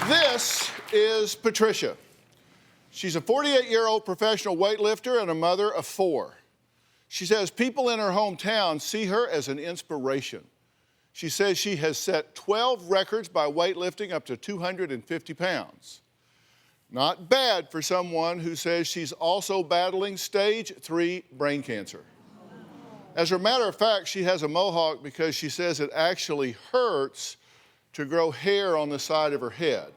This is Patricia. She's a 48-year-old professional weightlifter and a mother of 4. She says people in her hometown see her as an inspiration. She says she has set 12 records by weightlifting up to 250 pounds. Not bad for someone who says she's also battling stage 3 brain cancer. As a matter of fact, she has a mohawk because she says it actually hurts to grow hair on the side of her head.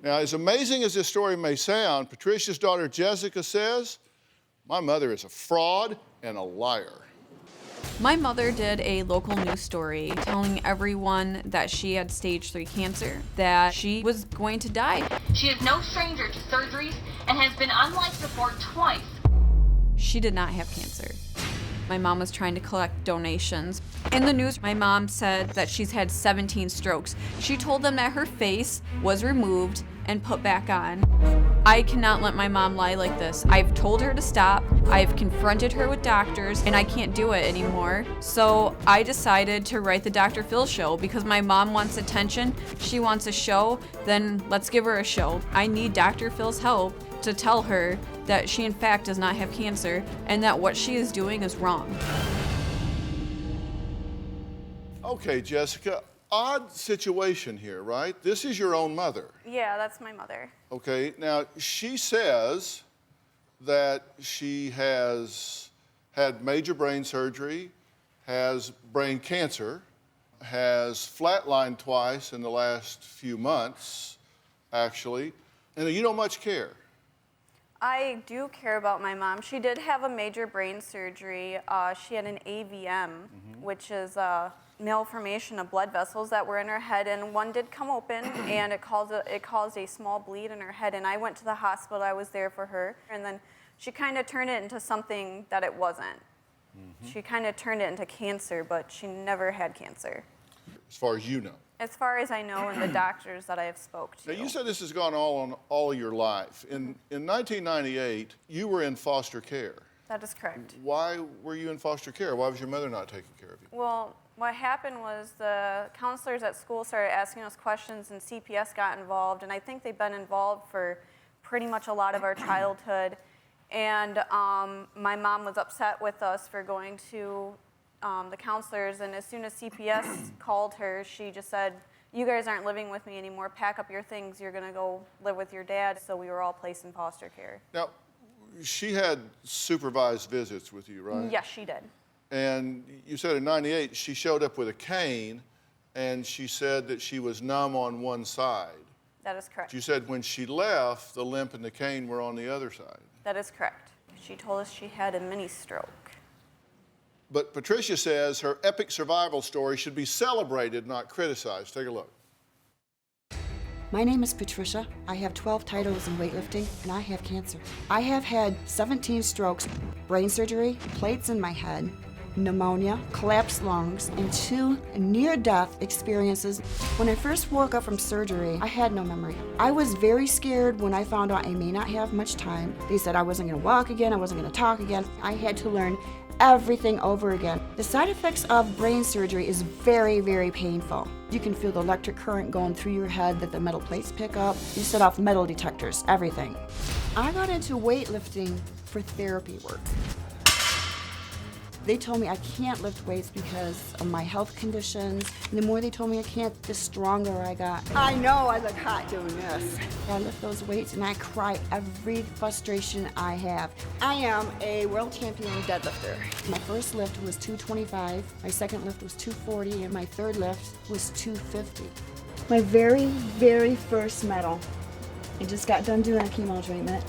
Now, as amazing as this story may sound, Patricia's daughter Jessica says, "My mother is a fraud and a liar." My mother did a local news story telling everyone that she had stage 3 cancer, that she was going to die. She is no stranger to surgeries and has been on life support twice. She did not have cancer. My mom was trying to collect donations. In the news, my mom said that she's had 17 strokes. She told them that her face was removed and put back on. I cannot let my mom lie like this. I've told her to stop. I've confronted her with doctors, and I can't do it anymore. So I decided to write the DrPhil show because my mom wants attention. She wants a show, then let's give her a show. I need DrPhil's help to tell her that she in fact does not have cancer and that what she is doing is wrong. Okay, Jessica, odd situation here, right? This is your own mother. Yeah, that's my mother. Okay, now she says that she has had major brain surgery, has brain cancer, has flatlined twice in the last few months, actually, and you don't much care. I do care about my mom. She did have a major brain surgery. She had an AVM, which is a malformation of blood vessels that were in her head, and one did come open, and it caused a small bleed in her head. And I went to the hospital. I was there for her, and then she kind of turned it into something that it wasn't. She kind of turned it into cancer, but she never had cancer. As far as you know. As far as I know, and the doctors that I have spoke to. Now, you said this has gone on all your life. In 1998, you were in foster care. That is correct. Why were you in foster care? Why was your mother not taking care of you? Well, what happened was the counselors at school started asking us questions, and CPS got involved, and I think they've been involved for pretty much a lot of our childhood. And my mom was upset with us for going to the counselors, and as soon as CPS called her, she just said, "You guys aren't living with me anymore. Pack up your things. You're going to go live with your dad." So we were all placed in foster care. Now, she had supervised visits with you, right? Yes, she did. And you said in '98 she showed up with a cane, and she said that she was numb on one side. That is correct. You said when she left, the limp and the cane were on the other side. That is correct. She told us she had a mini stroke. But Patricia says her epic survival story should be celebrated, not criticized. Take a look. My name is Patricia. I have 12 titles in weightlifting, and I have cancer. I have had 17 strokes, brain surgery, plates in my head, pneumonia, collapsed lungs, and 2 near-death experiences. When I first woke up from surgery, I had no memory. I was very scared when I found out I may not have much time. They said I wasn't going to walk again, I wasn't going to talk again. I had to learn everything over again. The side effects of brain surgery is very, very painful. You can feel the electric current going through your head that the metal plates pick up. You set off metal detectors, everything. I got into weightlifting for therapy work. They told me I can't lift weights because of my health conditions. And the more they told me I can't, the stronger I got. I know I look hot doing this. I lift those weights and I cry every frustration I have. I am a world champion deadlifter. My first lift was 225, my second lift was 240, and my third lift was 250. My very, very first medal. I just got done doing a chemo treatment.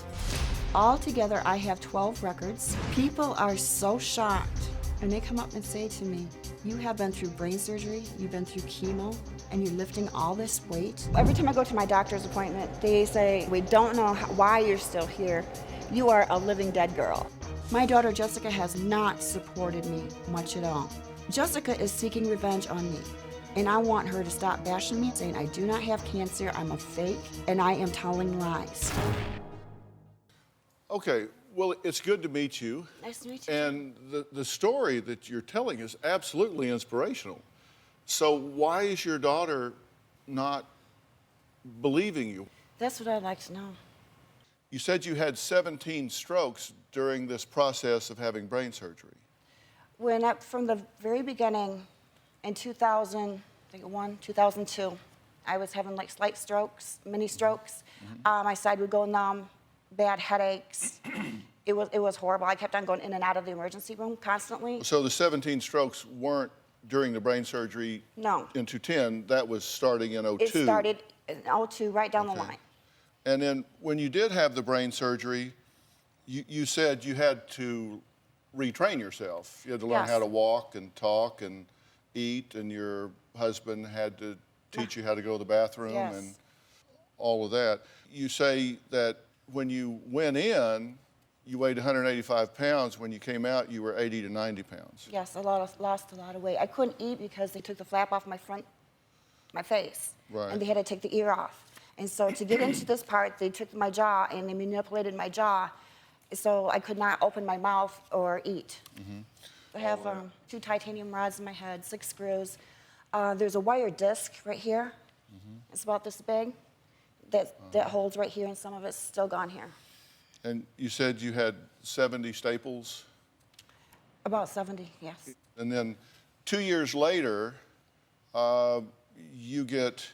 Altogether, I have 12 records. People are so shocked, and they come up and say to me, "You have been through brain surgery, you've been through chemo, and you're lifting all this weight?" Every time I go to my doctor's appointment, they say, "We don't know why you're still here. You are a living dead girl." My daughter Jessica has not supported me much at all. Jessica is seeking revenge on me. And I want her to stop bashing me, saying I do not have cancer, I'm a fake, and I am telling lies. Okay, well, it's good to meet you. Nice to meet you. And the story that you're telling is absolutely inspirational. So why is your daughter not believing you. That's what I'd like to know. You said you had 17 strokes during this process of having brain surgery. From the very beginning, in 2002, I was having like slight strokes, mini strokes. My side would go numb, bad headaches. It was horrible. I kept on going in and out of the emergency room constantly. So the 17 strokes weren't during the brain surgery No. in 2010, that was starting in 02. It started in 02, right down the line. And then when you did have the brain surgery, you said you had to retrain yourself. You had to learn Yes. how to walk and talk and eat, and your husband had to teach you how to go to the bathroom Yes. and all of that. You say that when you went in, you weighed 185 pounds. When you came out, you were 80 to 90 pounds. Yes, lost a lot of weight. I couldn't eat because they took the flap off my face. Right. And they had to take the ear off. And so to get into this part, they took my jaw and they manipulated my jaw, so I could not open my mouth or eat. I have 2 titanium rods in my head, 6 screws. There's a wire disc right here. It's about this big. That holds right here, and some of it's still gone here. And you said you had 70 staples? About 70, yes. And then 2 years later, you get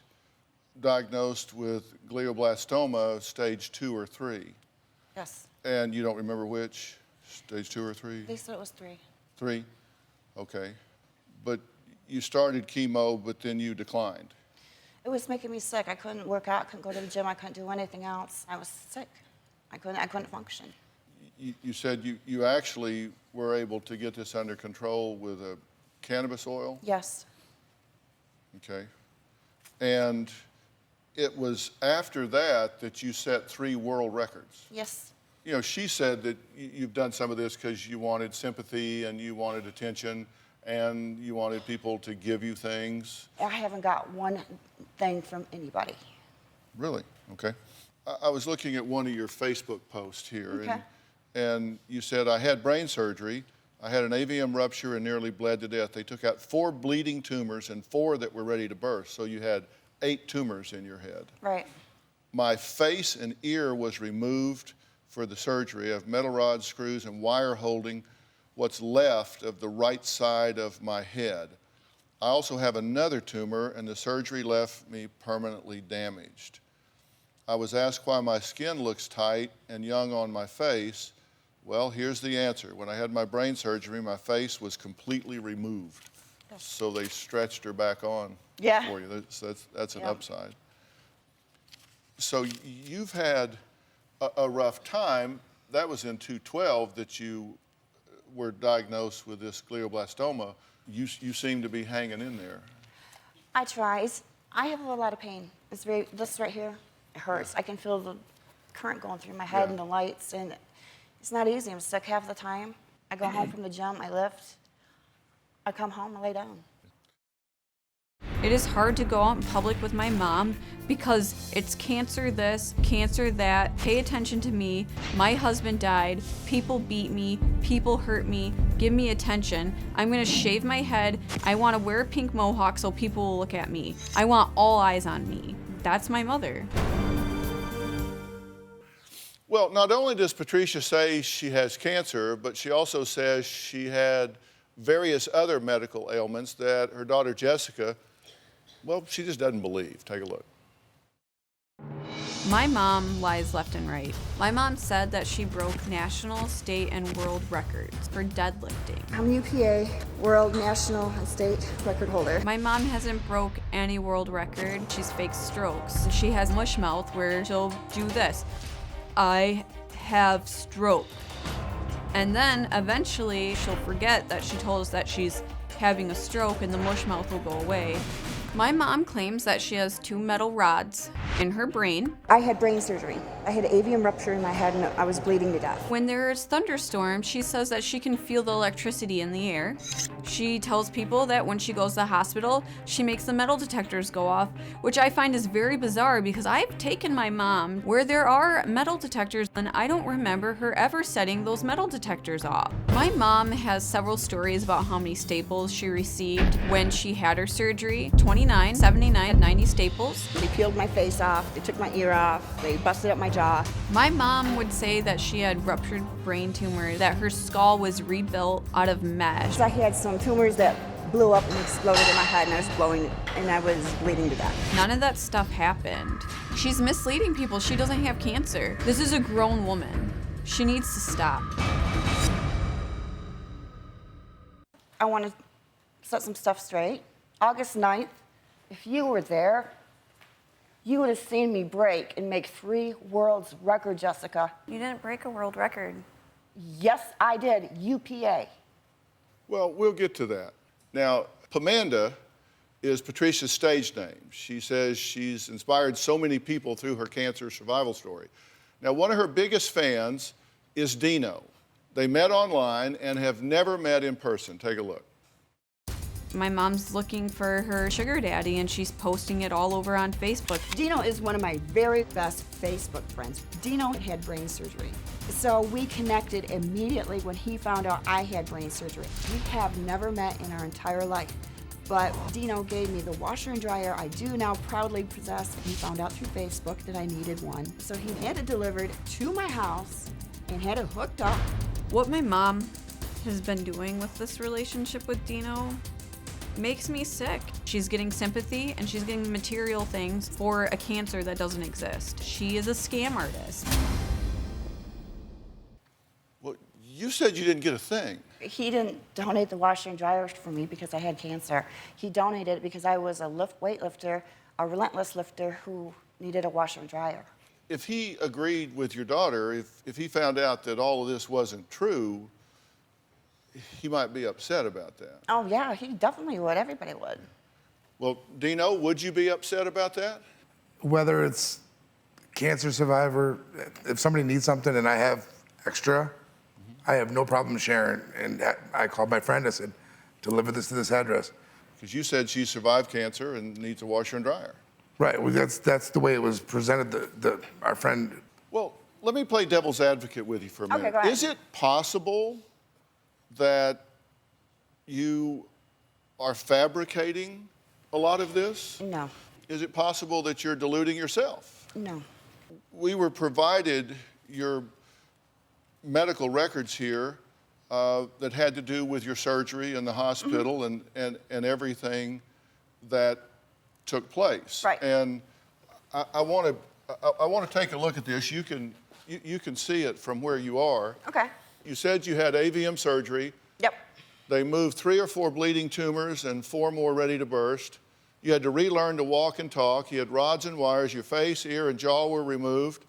diagnosed with glioblastoma stage 2 or 3. Yes. And you don't remember which? Stage 2 or 3? They said it was 3. 3? Okay. But you started chemo, but then you declined. It was making me sick. I couldn't work out, couldn't go to the gym, I couldn't do anything else. I was sick. I couldn't function. You said you actually were able to get this under control with a cannabis oil? Yes. Okay. And it was after that you set 3 world records. Yes. You know, she said that you've done some of this because you wanted sympathy and you wanted attention and you wanted people to give you things. I haven't got one thing from anybody. Really? Okay. I was looking at one of your Facebook posts here, Okay. and you said, I had brain surgery, I had an AVM rupture and nearly bled to death. They took out 4 bleeding tumors and 4 that were ready to burst, so you had 8 tumors in your head. Right. My face and ear was removed for the surgery. I have metal rods, screws, and wire holding what's left of the right side of my head. I also have another tumor, and the surgery left me permanently damaged. I was asked why my skin looks tight and young on my face. Well, here's the answer. When I had my brain surgery, my face was completely removed. So they stretched her back on for you. That's an upside. So you've had a rough time. That was in 2012 that you were diagnosed with this glioblastoma. You seem to be hanging in there. I try. I have a lot of pain. This right here, it hurts. I can feel the current going through my head and the lights, and it's not easy. I'm sick half the time. I go home from the gym, I lift. I come home, I lay down. It is hard to go out in public with my mom because it's cancer this, cancer that, pay attention to me, my husband died, people beat me, people hurt me, give me attention, I'm gonna shave my head, I wanna wear a pink mohawk so people will look at me. I want all eyes on me. That's my mother. Well, not only does Patricia say she has cancer, but she also says she had various other medical ailments that her daughter Jessica, well, she just doesn't believe. Take a look. My mom lies left and right. My mom said that she broke national, state, and world records for deadlifting. I'm UPA, world, national, and state record holder. My mom hasn't broke any world record. She's fake strokes. She has mush mouth where she'll do this. I have stroke. And then eventually she'll forget that she told us that she's having a stroke and the mush mouth will go away. My mom claims that she has 2 metal rods in her brain. I had brain surgery. I had an AVM rupture in my head and I was bleeding to death. When there's thunderstorms, she says that she can feel the electricity in the air. She tells people that when she goes to the hospital, she makes the metal detectors go off, which I find is very bizarre because I've taken my mom where there are metal detectors and I don't remember her ever setting those metal detectors off. My mom has several stories about how many staples she received when she had her surgery. 29 29, 79, 90 staples. They peeled my face off, they took my ear off, they busted up my jaw. My mom would say that she had ruptured brain tumor, that her skull was rebuilt out of mesh. I had some tumors that blew up and exploded in my head, and I was bleeding to death. None of that stuff happened. She's misleading people. She doesn't have cancer. This is a grown woman. She needs to stop. I want to set some stuff straight. August 9th, if you were there, you would have seen me break and make 3 world's record, Jessica. You didn't break a world record. Yes, I did. UPA. Well, we'll get to that. Now, Pamanda is Patricia's stage name. She says she's inspired so many people through her cancer survival story. Now, one of her biggest fans is Dino. They met online and have never met in person. Take a look. My mom's looking for her sugar daddy, and she's posting it all over on Facebook. Dino is one of my very best Facebook friends. Dino had brain surgery. So we connected immediately when he found out I had brain surgery. We have never met in our entire life. But Dino gave me the washer and dryer I do now proudly possess. He found out through Facebook that I needed one. So he had it delivered to my house and had it hooked up. What my mom has been doing with this relationship with Dino makes me sick. She's getting sympathy and she's getting material things for a cancer that doesn't exist. She is a scam artist. Well, you said you didn't get a thing. He didn't donate the washer and dryer for me because I had cancer. He donated it because I was a weightlifter, a relentless lifter who needed a washer and dryer. If he agreed with your daughter, if he found out that all of this wasn't true, he might be upset about that. Oh yeah, he definitely would. Everybody would. Well, Dino, would you be upset about that? Whether it's cancer survivor, if somebody needs something and I have extra, I have no problem sharing. And I called my friend, I said, deliver this to this address. Because you said she survived cancer and needs a washer and dryer. Right, well, that's the way it was presented, our friend. Well, let me play devil's advocate with you for a minute. Okay, go ahead. Is it possible that you are fabricating a lot of this? No, Is it possible that you're deluding yourself? no. We were provided your medical records here that had to do with your surgery in the hospital and everything that took place. Right. And I want to take a look at this. You can see it from where you are. Okay. You said you had AVM surgery. Yep. They moved 3 or 4 bleeding tumors and 4 more ready to burst. You had to relearn to walk and talk. You had rods and wires. Your face, ear, and jaw were removed.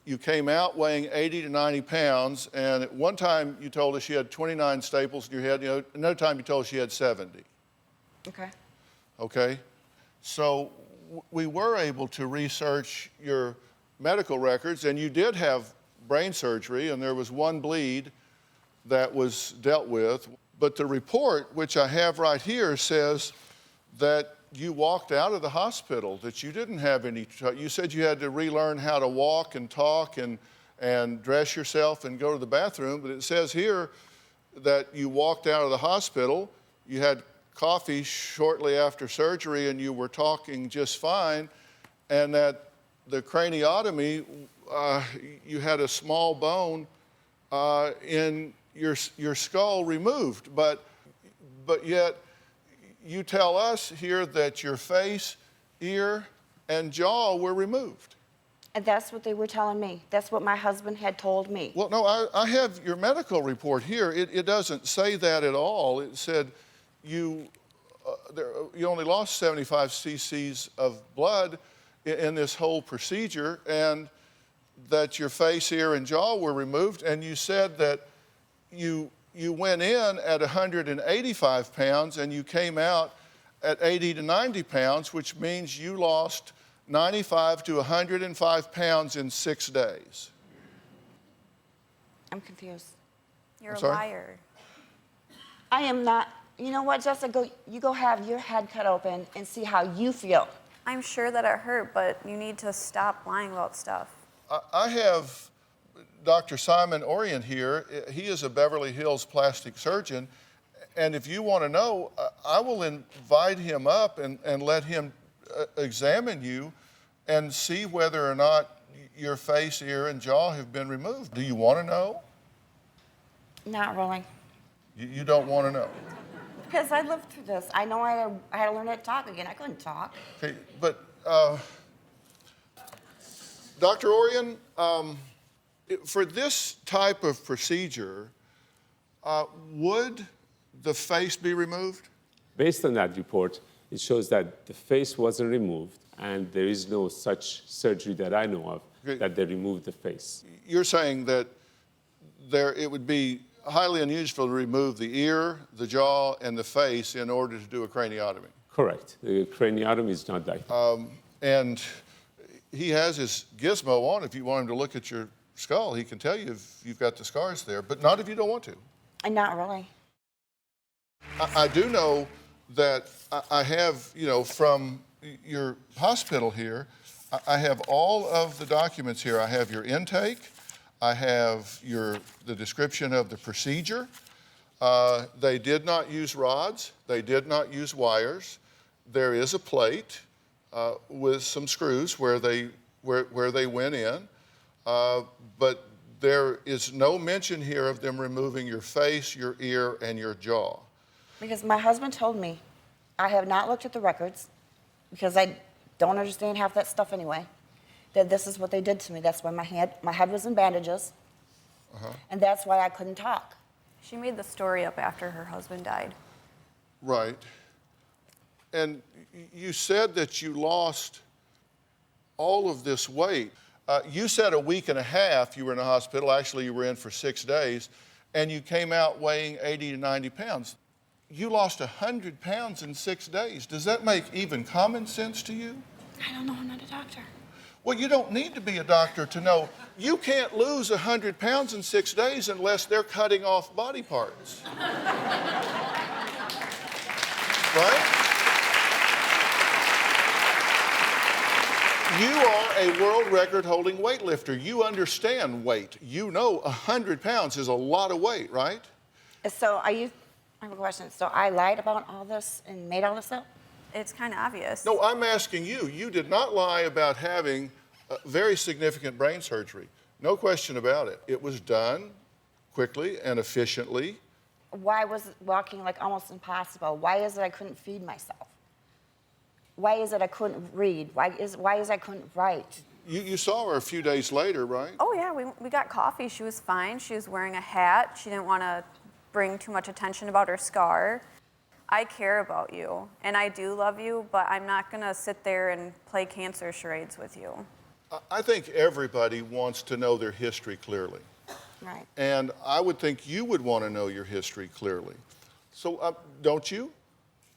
You came out weighing 80 to 90 pounds. And at one time you told us you had 29 staples in your head. You know, another time you told us you had 70. Okay. Okay? So we were able to research your medical records, and you did have brain surgery, and there was 1 bleed that was dealt with. But the report, which I have right here, says that you walked out of the hospital, that you didn't have any, you said you had to relearn how to walk and talk and dress yourself and go to the bathroom, but it says here that you walked out of the hospital, you had coffee shortly after surgery, and you were talking just fine, and that the craniotomy, you had a small bone in your skull removed, but yet you tell us here that your face, ear, and jaw were removed. And that's what they were telling me. That's what my husband had told me. Well, no, I have your medical report here. It doesn't say that at all. It said you only lost 75 cc's of blood in this whole procedure, and that your face, ear, and jaw were removed, and you said that you went in at 185 pounds and you came out at 80 to 90 pounds, which means you lost 95 to 105 pounds in 6 days. I'm confused. You're I'm a sorry? liar. I am not. You know what, Jessica? You go have your head cut open and see how you feel. I'm sure that it hurt, but you need to stop lying about stuff. I have Dr. Simon Orient here. He is a Beverly Hills plastic surgeon, And if you want to know, I will invite him up and let him examine you and see whether or not your face, ear, and jaw have been removed. Do you want to know? Not really. You don't want to know? Because I lived through this. I know I had to learn how to talk again. I couldn't talk. Okay, but Dr. Orion, for this type of procedure, would the face be removed? Based on that report, it shows that the face wasn't removed, and there is no such surgery that I know of that they removed the face. You're saying that it would be highly unusual to remove the ear, the jaw, and the face in order to do a craniotomy. Correct. The craniotomy is not done. And he has his gizmo on. If you want him to look at your skull, he can tell you if you've got the scars there, but not if you don't want to. Not really. I do know that I have, from your hospital here, I have all of the documents here. I have your intake. I have the description of the procedure. They did not use rods. They did not use wires. There is a plate with some screws where they went in, but there is no mention here of them removing your face, your ear, and your jaw. Because my husband told me, I have not looked at the records, because I don't understand half that stuff anyway, that this is what they did to me. That's why my head was in bandages, and that's why I couldn't talk. She made the story up after her husband died. Right. And you said that you lost all of this weight. You said a week and a half you were in the hospital. Actually, you were in for 6 days, and you came out weighing 80 to 90 pounds. You lost 100 pounds in 6 days. Does that make even common sense to you? I don't know. I'm not a doctor. Well, you don't need to be a doctor to know you can't lose 100 pounds in 6 days unless they're cutting off body parts. Right? You are a world record holding weightlifter. You understand weight. You know 100 pounds is a lot of weight, right? So I have a question. So I lied about all this and made all this up? It's kind of obvious. No, I'm asking you. You did not lie about having very significant brain surgery. No question about it. It was done quickly and efficiently. Why was walking like almost impossible? Why is it I couldn't feed myself? Why is it I couldn't read? Why is I couldn't write? You saw her a few days later, right? Oh, yeah, we got coffee. She was fine. She was wearing a hat. She didn't want to bring too much attention about her scar. I care about you, and I do love you, but I'm not going to sit there and play cancer charades with you. I think everybody wants to know their history clearly. Right. And I would think you would want to know your history clearly. So don't you?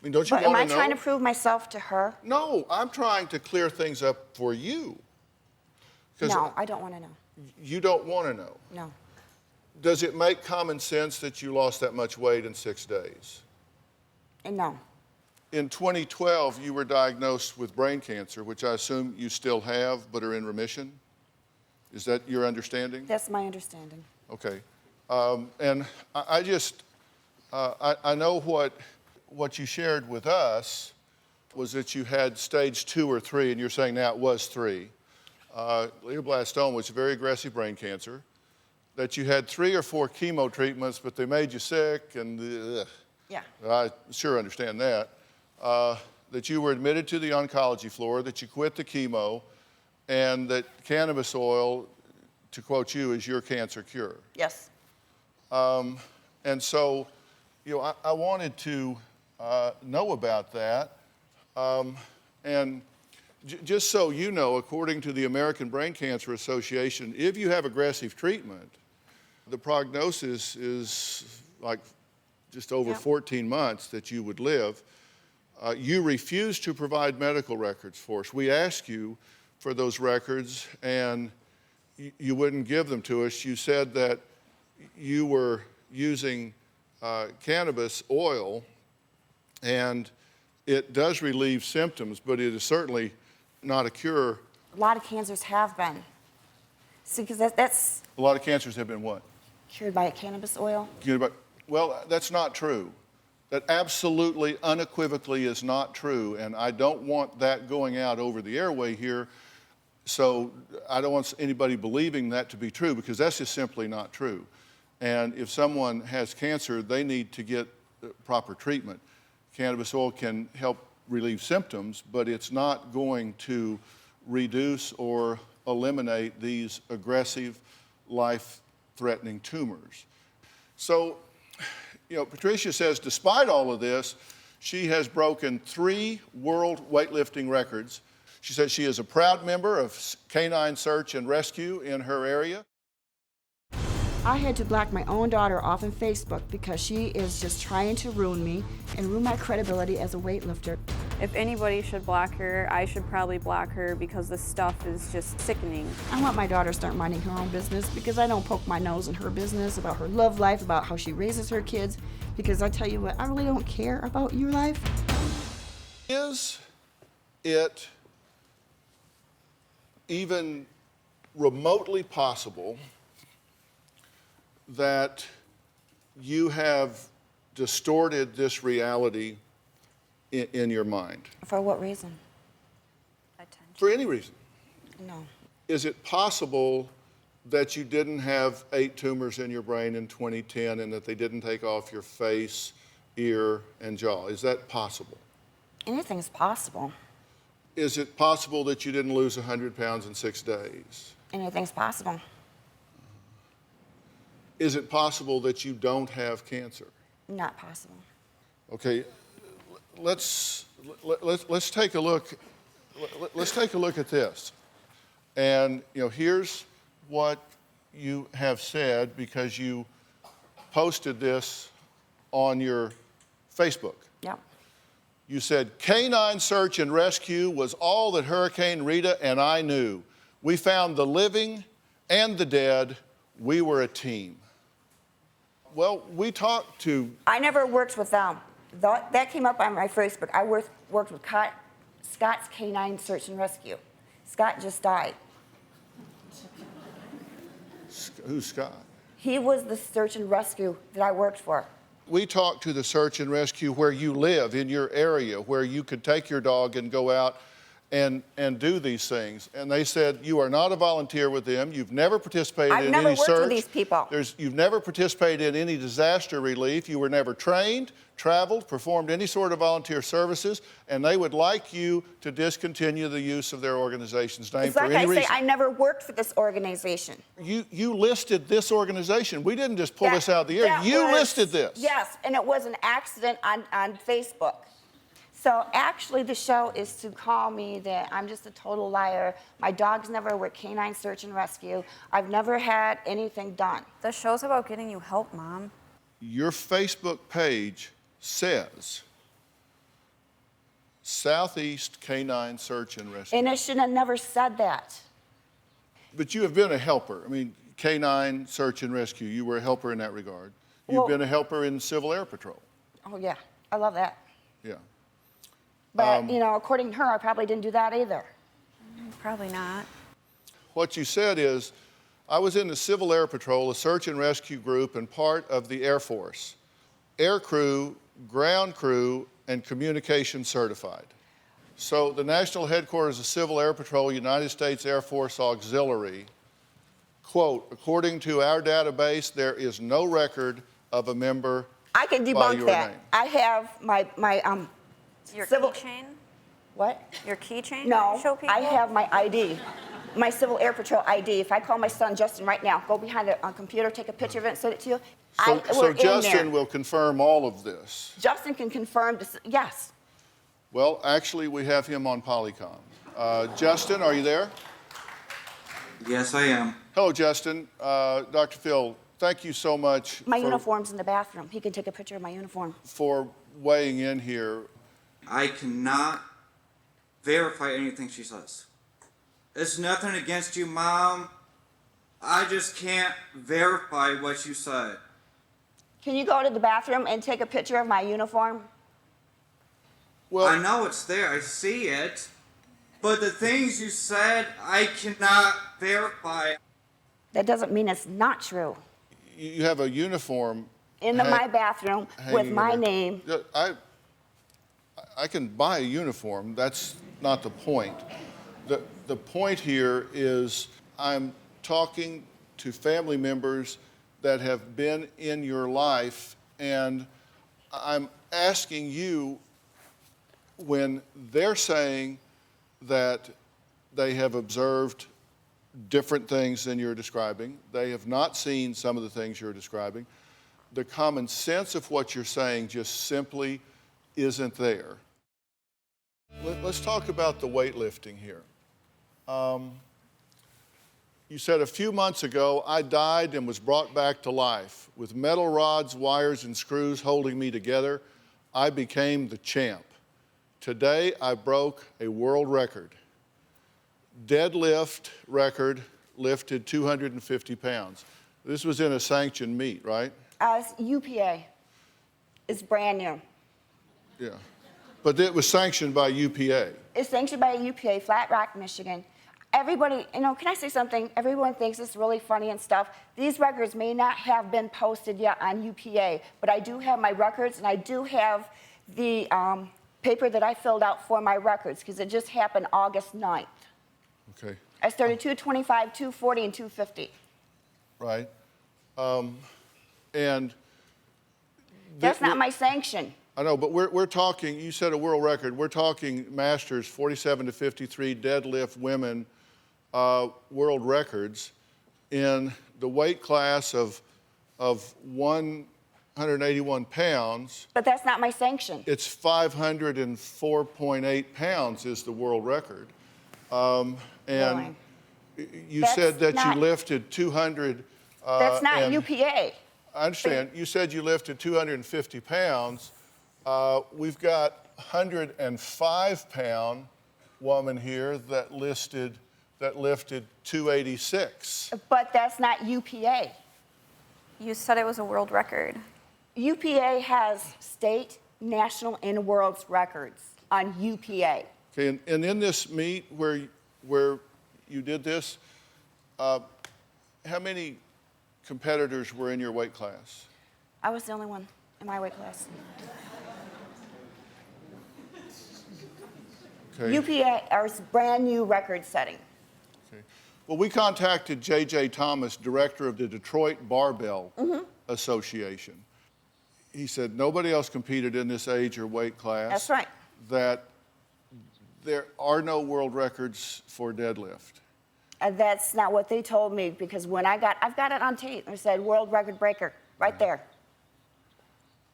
I mean, don't you want to know? Am I trying to prove myself to her? No, I'm trying to clear things up for you. No, I don't want to know. You don't want to know? No. Does it make common sense that you lost that much weight in 6 days? No. In 2012, you were diagnosed with brain cancer, which I assume you still have but are in remission. Is that your understanding? That's my understanding. Okay. And I know what you shared with us was that you had stage 2 or 3, and you're saying now it was 3. Glioblastoma was a very aggressive brain cancer, that you had 3 or 4 chemo treatments, but they made you sick, and Yeah. I sure understand that. That you were admitted to the oncology floor, that you quit the chemo, and that cannabis oil, to quote you, is your cancer cure. Yes. And so, I wanted to know about that. And just so you know, according to the American Brain Cancer Association, if you have aggressive treatment, the prognosis is like just over 14 months that you would live. You refused to provide medical records for us. We asked you for those records, and you wouldn't give them to us. You said that you were using cannabis oil, and it does relieve symptoms, but it is certainly not a cure. A lot of cancers have been. See, because that's A lot of cancers have been what? cured by cannabis oil. Well, that's not true. That absolutely, unequivocally is not true, and I don't want that going out over the airway here, so I don't want anybody believing that to be true, because that's just simply not true. And if someone has cancer, they need to get proper treatment. Cannabis oil can help relieve symptoms, but it's not going to reduce or eliminate these aggressive, life-threatening tumors. So, you know, Patricia says despite all of this, she has broken 3 world weightlifting records. She says she is a proud member of Canine Search and Rescue in her area. I had to block my own daughter off of Facebook because she is just trying to ruin me and ruin my credibility as a weightlifter. If anybody should block her, I should probably block her because this stuff is just sickening. I want my daughter to start minding her own business because I don't poke my nose in her business about her love life, about how she raises her kids, because I tell you what, I really don't care about your life. Is it even remotely possible that you have distorted this reality in your mind? For what reason? For any reason. No. Is it possible that you didn't have 8 tumors in your brain in 2010 and that they didn't take off your face, ear, and jaw? Is that possible? Anything's possible. Is it possible that you didn't lose 100 pounds in 6 days? Anything's possible. Is it possible that you don't have cancer? Not possible. Okay, let's take a look. Let's take a look at this. And you know, here's what you have said, because you posted this on your Facebook. Yep. You said, "Canine Search and Rescue was all that Hurricane Rita and I knew. We found the living and the dead. We were a team." Well, we talked to... I never worked with them. That came up on my Facebook. I worked with Scott's Canine Search and Rescue. Scott just died. Who's Scott? He was the search and rescue that I worked for. We talked to the search and rescue where you live, in your area, where you could take your dog and go out and do these things. And they said you are not a volunteer with them. You've never participated in any search. I've never worked with these people. You've never participated in any disaster relief. You were never trained, traveled, performed any sort of volunteer services, and they would like you to discontinue the use of their organization's name It's for like any reason. I say, I never worked for this organization. You listed this organization. We didn't just pull this out of the air. You listed this. Yes, and it was an accident on Facebook. So actually the show is to call me that I'm just a total liar. My dogs never were Canine Search and Rescue. I've never had anything done. The show's about getting you help, Mom. Your Facebook page says Southeast Canine Search and Rescue. And it should have never said that. But you have been a helper. I mean, Canine Search and Rescue, you were a helper in that regard. You've been a helper in Civil Air Patrol. Oh yeah, I love that. Yeah. But, you know, according to her, I probably didn't do that either. Probably not. What you said is, I was in the Civil Air Patrol, a search and rescue group and part of the Air Force. Air crew, ground crew, and communication certified. So the national headquarters of Civil Air Patrol, United States Air Force Auxiliary, quote, according to our database, there is no record of a member I can by debunk your that. name. I have Your Civil- keychain? what? Your keychain? No, Show people? I have my ID, my Civil Air Patrol ID. If I call my son Justin right now, go behind the computer, take a picture of it, and send it to you. So we're in Justin there. will confirm all of this. Justin can confirm this. Yes. Well, actually, we have him on Polycom. Justin, are you there? Yes, I am. Hello, Justin. Dr. Phil, thank you so much My uniform's in the bathroom. He can take a picture of my uniform. for weighing in here. I cannot verify anything she says. It's nothing against you, Mom. I just can't verify what you said. Can you go to the bathroom and take a picture of my uniform? Well, I know it's there. I see it. But the things you said, I cannot verify. That doesn't mean it's not true. you have a uniform in my bathroom with my name. I can buy a uniform. That's not the point. The point here is I'm talking to family members that have been in your life, and I'm asking you, when they're saying that they have observed different things than you're describing, they have not seen some of the things you're describing, the common sense of what you're saying just simply isn't there. Let's talk about the weightlifting here. You said a few months ago, I died and was brought back to life. With metal rods, wires, and screws holding me together, I became the champ. Today, I broke a world record. Deadlift record, lifted 250 pounds. This was in a sanctioned meet, right? UPA. It's brand new. Yeah. But it was sanctioned by UPA. It's sanctioned by UPA, Flat Rock, Michigan. Everybody, can I say something? Everyone thinks it's really funny and stuff. These records may not have been posted yet on UPA, but I do have my records, and I do have the paper that I filled out for my records, because it just happened August 9th. Okay. I started 225, 240, and 250. Right. And that's not my sanction. I know, but we're talking, you said a world record, we're talking masters, 47 to 53, deadlift women, world records in the weight class of 181 pounds. But that's not my sanction. It's 504.8 pounds is the world record. And Really? you said that you lifted 200. That's not UPA. I understand. You said you lifted 250 pounds. We've got a 105-pound woman here that lifted 286. But that's not UPA. You said it was a world record. UPA has state, national, and world's records on UPA. Okay, and in this meet where you did this, how many competitors were in your weight class? I was the only one in my weight class. Okay. UPA is brand new record setting. Okay. Well, we contacted J.J. Thomas, director of the Detroit Barbell Association. He said nobody else competed in this age or weight class. That's right. That there are no world records for deadlift. And that's not what they told me, because when I've got it on tape. It said world record breaker right there.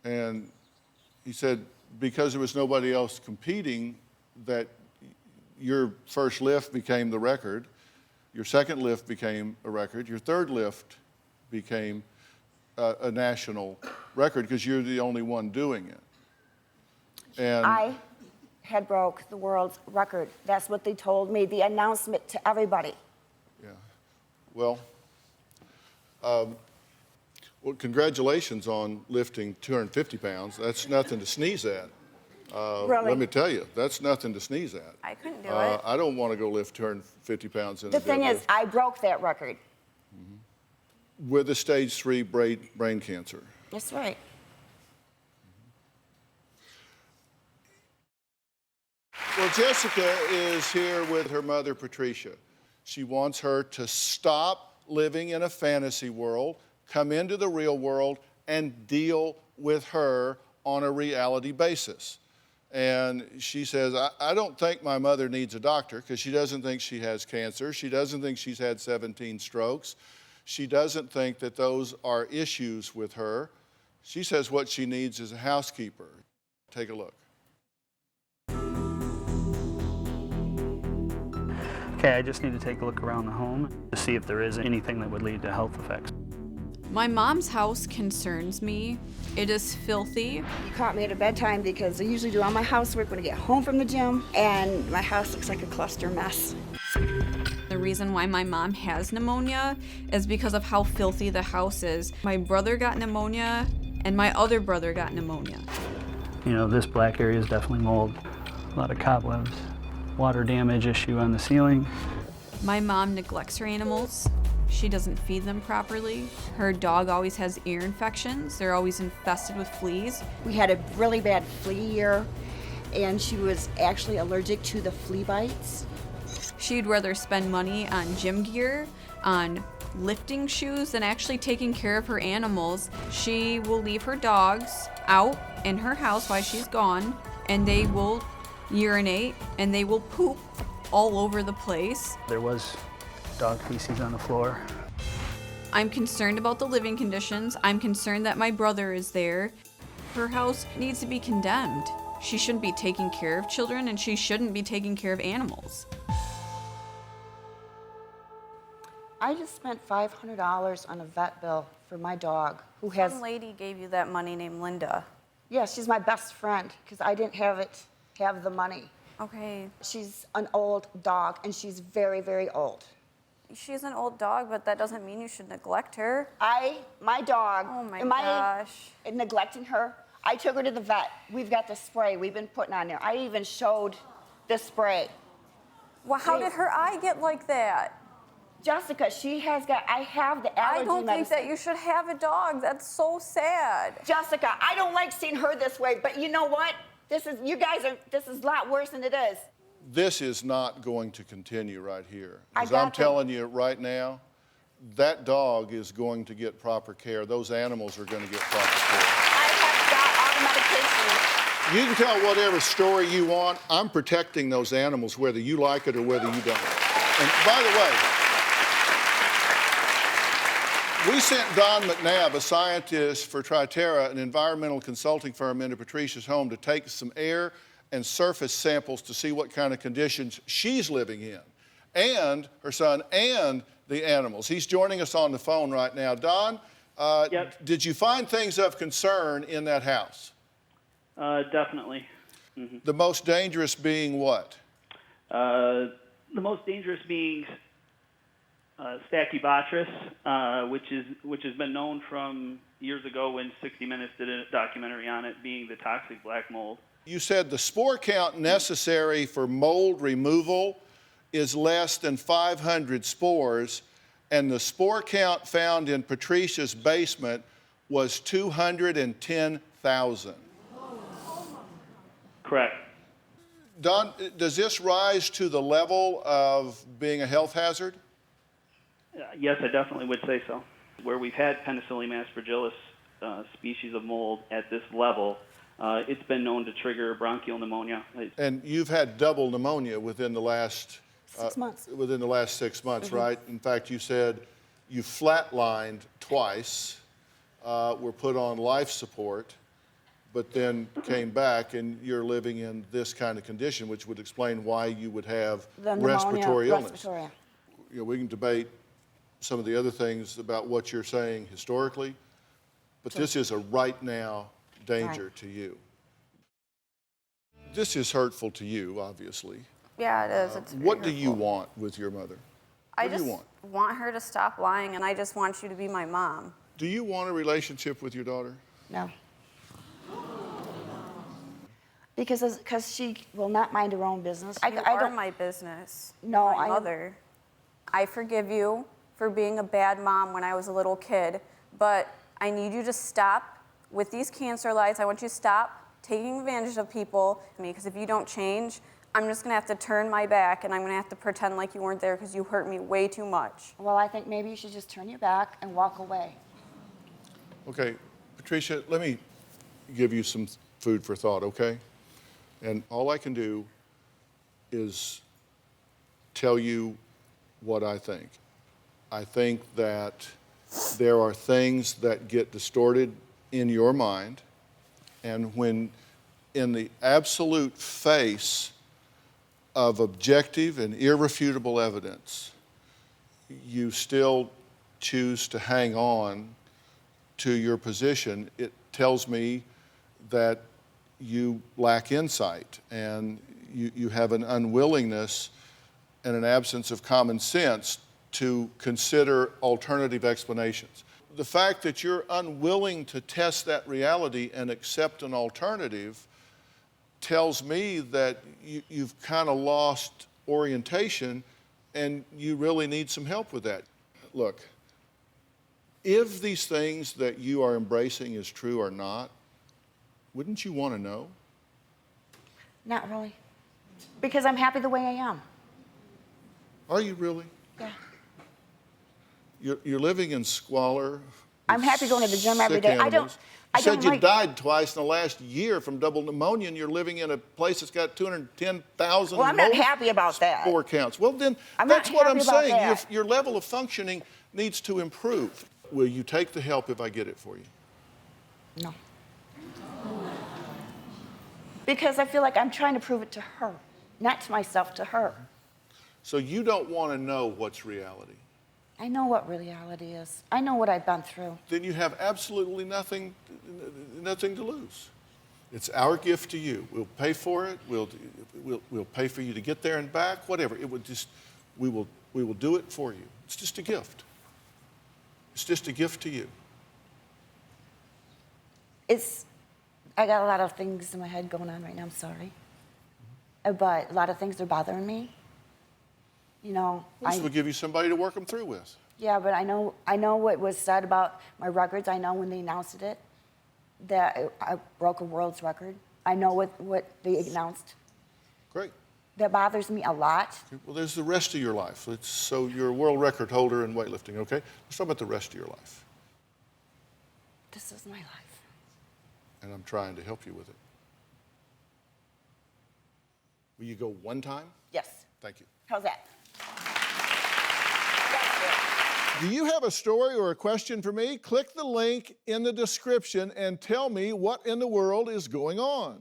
And he said because there was nobody else competing, that your first lift became the record, your second lift became a record, your third lift became a national record because you're the only one doing it. And I had broke the world's record. That's what they told me, the announcement to everybody. Yeah. Well, congratulations on lifting 250 pounds. That's nothing to sneeze at. Really? Let me tell you, that's nothing to sneeze at. I couldn't do it. I don't want to go lift 250 pounds in The a thing is, deadlift I broke that record. with a stage 3 brain cancer. That's right. Well, Jessica is here with her mother, Patricia. She wants her to stop living in a fantasy world, come into the real world, and deal with her on a reality basis. And she says, I don't think my mother needs a doctor because she doesn't think she has cancer. She doesn't think she's had 17 strokes. She doesn't think that those are issues with her. She says what she needs is a housekeeper. Take a look. Okay, I just need to take a look around the home to see if there is anything that would lead to health effects. My mom's house concerns me. It is filthy. You caught me at a bedtime because I usually do all my housework when I get home from the gym, and my house looks like a cluster mess. The reason why my mom has pneumonia is because of how filthy the house is. My brother got pneumonia, and my other brother got pneumonia. You know, this black area is definitely mold, a lot of cobwebs, water damage issue on the ceiling. My mom neglects her animals. She doesn't feed them properly. Her dog always has ear infections. They're always infested with fleas. We had a really bad flea year, and she was actually allergic to the flea bites. She'd rather spend money on gym gear, on lifting shoes, than actually taking care of her animals. She will leave her dogs out in her house while she's gone, and they will urinate and they will poop all over the place. There was dog feces on the floor. I'm concerned about the living conditions. I'm concerned that my brother is there. Her house needs to be condemned. She shouldn't be taking care of children, and she shouldn't be taking care of animals. I just spent $500 on a vet bill for my dog, who has... Some lady gave you that money named Linda. Yeah, she's my best friend, because I didn't have the money. Okay. She's an old dog, and she's very, very old. She's an old dog, but that doesn't mean you should neglect her. My dog, Oh my am I gosh. neglecting her? I took her to the vet. We've got the spray we've been putting on there. I even showed the spray. Well, how did her eye get like that? Jessica, I have the allergy I don't think medicine. that you should have a dog. That's so sad. Jessica, I don't like seeing her this way, but you know what? This is a lot worse than it is. This is not going to continue right here. I As got I'm telling you right now, that dog is going to get proper care. Those animals are going to get proper care. I have got all the medication. You can tell whatever story you want. I'm protecting those animals, whether you like it or whether you don't. And by the way, we sent Don McNabb, a scientist for Triterra, an environmental consulting firm, into Patricia's home to take some air and surface samples to see what kind of conditions she's living in, and her son, and the animals. He's joining us on the phone right now. Don, Yep. Did you find things of concern in that house? Definitely. Mm-hmm. The most dangerous being what? The most dangerous being Stachybotrys, which has been known from years ago when 60 Minutes did a documentary on it, being the toxic black mold. You said the spore count necessary for mold removal is less than 500 spores, and the spore count found in Patricia's basement was 210,000. Correct. Don, does this rise to the level of being a health hazard? Yes, I definitely would say so. Where we've had Penicillium aspergillus species of mold at this level, it's been known to trigger bronchial pneumonia. And you've had double pneumonia within the last 6 months. Within the last 6 months, right? In fact, you said you flatlined twice, were put on life support, but then came back, and you're living in this kind of condition, which would explain why you would have The pneumonia, respiratory illness. respiratory. You know, we can debate some of the other things about what you're saying historically, but this is a right now danger to you. This is hurtful to you, obviously. Yeah, it is. It's What do very you hurtful. want with your mother? I What do just you want? want her to stop lying, and I just want you to be my mom. Do you want a relationship with your daughter? No. Because she will not mind her own business. You are my business. No, my I am- mother. I forgive you for being a bad mom when I was a little kid, but I need you to stop with these cancer lies. I want you to stop taking advantage of people, because if you don't change, I'm just gonna have to turn my back, and I'm gonna have to pretend like you weren't there because you hurt me way too much. Well, I think maybe you should just turn your back and walk away. Okay, Patricia, let me give you some food for thought, okay? And all I can do is tell you what I think. I think that there are things that get distorted in your mind, and when in the absolute face of objective and irrefutable evidence, you still choose to hang on to your position, it tells me that you lack insight, and you have an unwillingness and an absence of common sense to consider alternative explanations. The fact that you're unwilling to test that reality and accept an alternative tells me that you've kind of lost orientation, and you really need some help with that. look, if these things that you are embracing is true or not, wouldn't you want to know? Not really. Because I'm happy the way I am. Are you really? Yeah. You're living in squalor. I'm happy going to the gym every sick day. animals. I You said don't you like- died twice in the last year from double pneumonia, and you're living in a place that's got 210,000 Well, I'm not happy about that. spore counts. Well, then I'm not that's what I'm happy about saying. that. Your level of functioning needs to improve. Will you take the help if I get it for you? No. Because I feel like I'm trying to prove it to her, not to myself, to her. So you don't want to know what's reality. I know what reality is. I know what I've been through. Then you have absolutely nothing to lose. It's our gift to you. We'll pay for it. We'll pay for you to get there and back. Whatever. We will do it for you. It's just a gift. It's just a gift to you. I got a lot of things in my head going on right now. I'm sorry, but a lot of things are bothering me. You know, This will give you somebody to work them through with. Yeah, but I know what was said about my records. I know when they announced it, that I broke a world's record. I know what they announced. Great. That bothers me a lot. Okay, well, there's the rest of your life. So you're a world record holder in weightlifting, okay? Let's talk about the rest of your life. This is my life. And I'm trying to help you with it. Will you go one time? Yes. Thank you. How's that? Do you have a story or a question for me? Click the link in the description and tell me what in the world is going on.